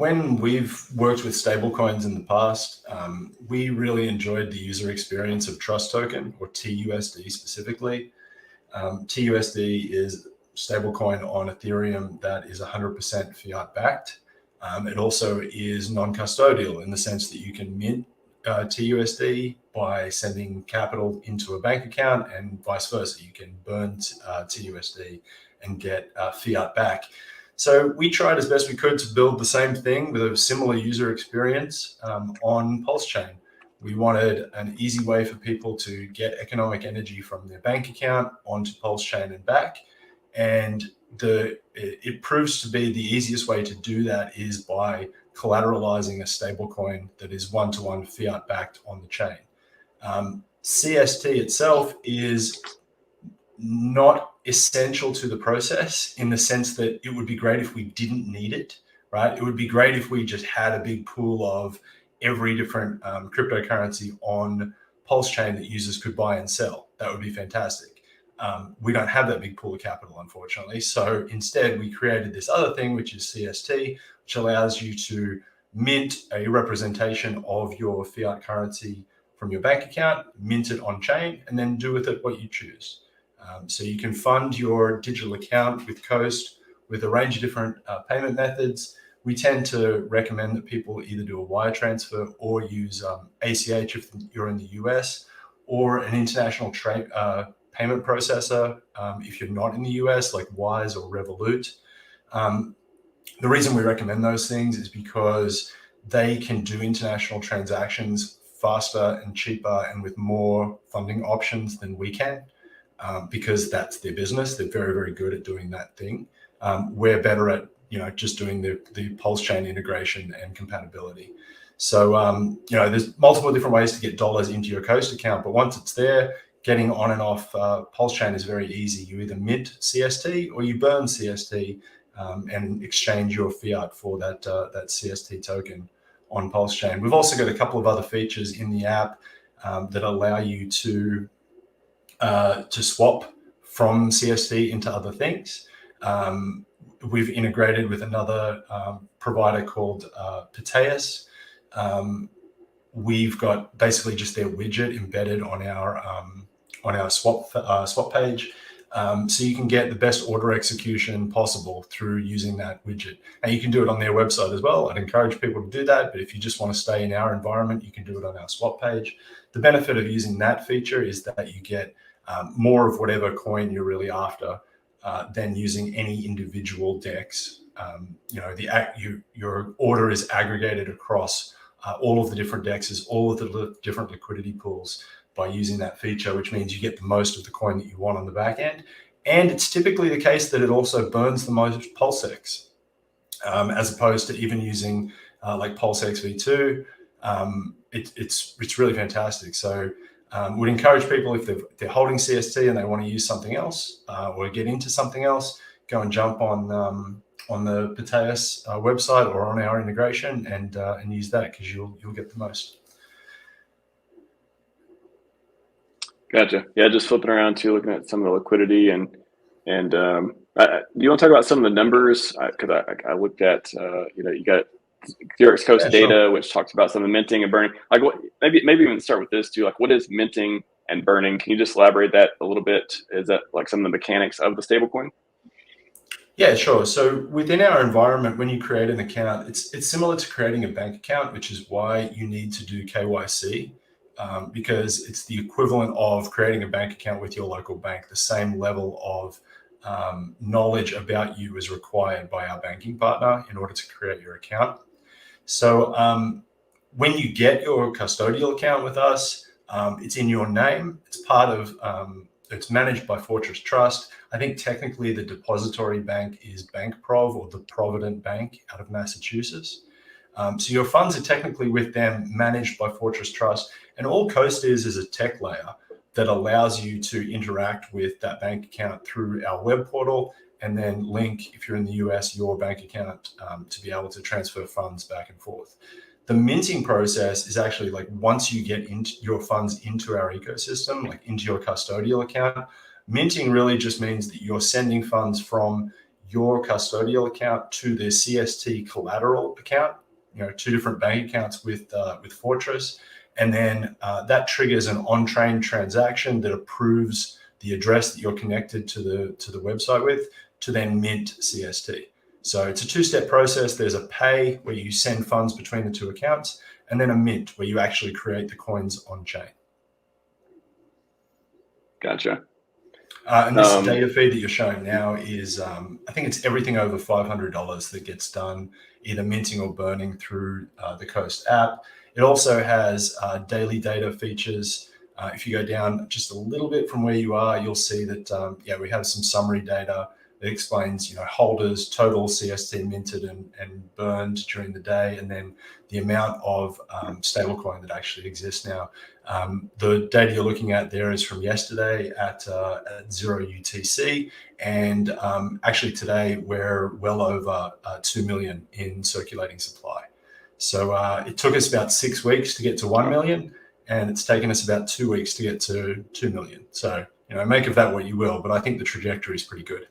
when we've worked with stablecoins in the past, we really enjoyed the user experience of Trust Token, or TUSD specifically. TUSD is stablecoin on Ethereum that is 100% fiat backed. It also is non-custodial in the sense that you can mint TUSD by sending capital into a bank account, and vice versa. You can burn TUSD and get fiat back. So we tried as best we could to build the same thing with a similar user experience on PulseChain. We wanted an easy way for people to get economic energy from their bank account onto PulseChain and back. And it proves to be the easiest way to do that is by collateralizing a stablecoin that is one-to-one fiat backed on the chain. CST itself is not essential to the process in the sense that it would be great if we didn't need it, right? It would be great if we just had a big pool of every different cryptocurrency on PulseChain that users could buy and sell. That would be fantastic. We don't have that big pool of capital, unfortunately. So instead, we created this other thing, which is CST, which allows you to mint a representation of your fiat currency from your bank account, mint it on chain, and then do with it what you choose. So you can fund your digital account with Coast with a range of different payment methods. We tend to recommend that people either do a wire transfer or use ACH if you're in the US, or an international payment processor if you're not in the US, like Wise or Revolut. The reason we recommend those things is because they can do international transactions faster and cheaper and with more funding options than we can. Because that's their business. They're very, very good at doing that thing. We're better at, just doing the PulseChain integration and compatibility. So, there's multiple different ways to get dollars into your Coast account, but once it's there, getting on and off PulseChain is very easy. You either mint CST or you burn CST and exchange your fiat for that CST token on PulseChain. We've also got a couple of other features in the app that allow you to swap from CST into other things. We've integrated with another provider called Piteus. We've got basically just their widget embedded on our swap page, so you can get the best order execution possible through using that widget. And you can do it on their website as well. I'd encourage people to do that, but if you just want to stay in our environment, you can do it on our swap page. The benefit of using that feature is that you get more of whatever coin you're really after than using any individual DEX. Your order is aggregated across all of the different DEXs, all of the different liquidity pools by using that feature, which means you get the most of the coin that you want on the back end. And it's typically the case that it also burns the most PulseX, as opposed to even using like PulseX v2. It's really fantastic. So would encourage people, if they're holding CST and they want to use something else or get into something else, go and jump on the Piteus website or on our integration and use that, because you'll get the most. Gotcha. Yeah, just flipping around too, looking at some of the liquidity and do you want to talk about some of the numbers? Because I looked at you got Xerox Coast data, sure, which talks about some of the minting and burning. Like, what? Maybe even start with this too. Like, what is minting and burning? Can you just elaborate that a little bit? Is that like some of the mechanics of the stablecoin? Yeah, sure. So within our environment, when you create an account, it's similar to creating a bank account, which is why you need to do KYC. Because it's the equivalent of creating a bank account with your local bank. The same level of knowledge about you is required by our banking partner in order to create your account. So when you get your custodial account with us, it's in your name. It's part of, it's managed by Fortress Trust. I think technically the depository bank is BankProv, or the Provident Bank out of Massachusetts. So your funds are technically with them, managed by Fortress Trust. And all Coast is a tech layer that allows you to interact with that bank account through our web portal, and then link, if you're in the US, your bank account to be able to transfer funds back and forth. The minting process is actually like, once you get into your funds into our ecosystem, like into your custodial account, minting really just means that you're sending funds from your custodial account to the CST collateral account, two different bank accounts with Fortress. And then that triggers an on-chain transaction that approves the address that you're connected to the website with to then mint CST. So it's a two-step process. There's a pay where you send funds between the two accounts, and then a mint where you actually create the coins on chain. Gotcha. And this data feed that you're showing now is, I think it's everything over $500 that gets done, either minting or burning through the Coast app. It also has daily data features. If you go down just a little bit from where you are, you'll see that, we have some summary data that explains, holders, total CST minted and burned during the day, and then the amount of stablecoin that actually exists now. The data you're looking at there is from yesterday at 0 UTC, and actually today we're well over 2 million in circulating supply. So it took us about 6 weeks to get to 1 million, and it's taken us about 2 weeks to get to 2 million. So, make of that what you will, but I think the trajectory is pretty good.